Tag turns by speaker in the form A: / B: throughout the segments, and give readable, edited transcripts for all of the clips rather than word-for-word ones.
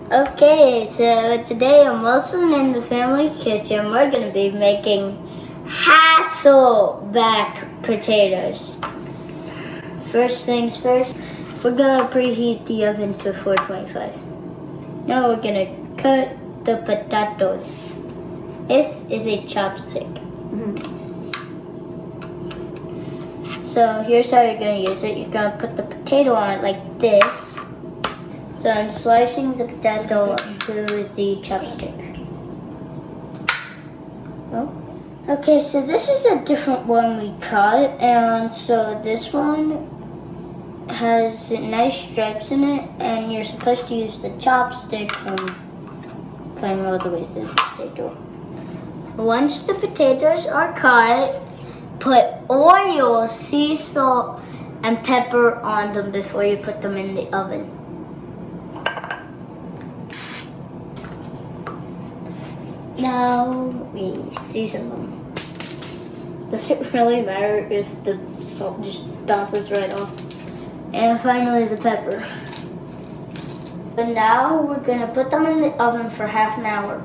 A: Okay, so today I'm Wilson in the family kitchen. We're going to be making Hasselback potatoes. First things first, we're going to preheat the oven to 425. Now we're going to cut the potatoes. This is a chopstick. So here's how you're going to use it. You're going to put the potato on it like this. So I'm slicing the potato to the chopstick. Oh. Okay, so this is a different one we cut, and so this one has nice stripes in it, and you're supposed to use the chopstick from cutting all the way through the potato. Once the potatoes are cut, put oil, sea salt, and pepper on them before you put them in the oven. Now we season them. Does it really matter if the salt just bounces right off? And finally the pepper. But now we're gonna put them in the oven for half an hour.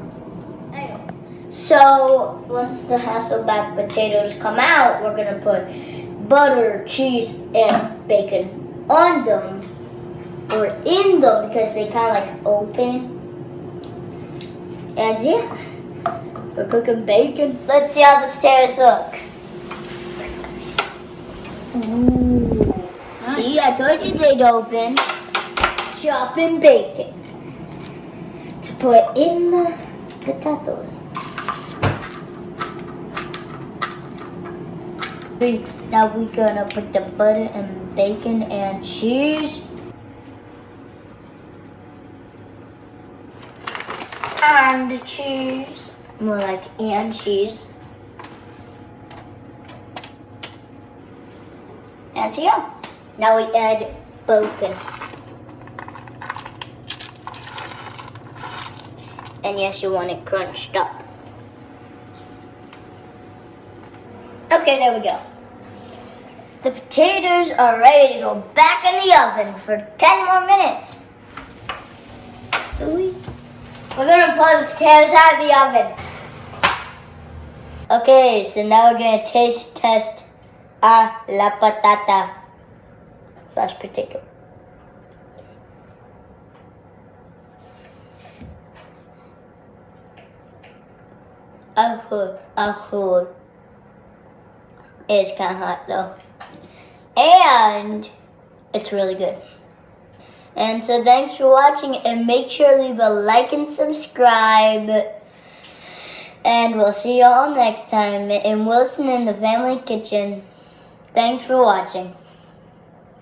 A: So once the Hasselback potatoes come out, we're gonna put butter, cheese, and bacon on them, or in them, because they kind of like open. And yeah, we're cooking bacon. Let's see how the potatoes look. Ooh. Nice. See, I told you they'd open. Chopping bacon to put in the potatoes. Now we're gonna put the butter and bacon and cheese. And cheese. More like and cheese. And so yeah. Now we add bacon. And yes, you want it crunched up. Okay, there we go. The potatoes are ready to go back in the oven for 10 more minutes. We're gonna pull the potatoes out of the oven. Okay, so now we're gonna taste test a la patata / potato. Oh. It's kind of hot though. And it's really good. And so thanks for watching, and make sure to leave a like and subscribe. And we'll see you all next time in Wilson in the Family Kitchen. Thanks for watching.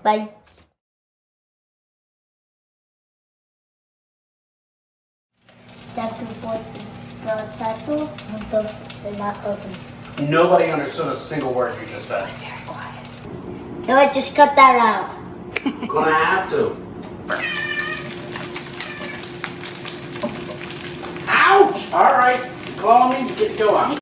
A: Bye. That's what the tattoo, they're not open.
B: Nobody understood a single word you just said.
A: Very quiet. No, I just cut that out.
B: I'm gonna have to. Ouch! Alright, call me to get going.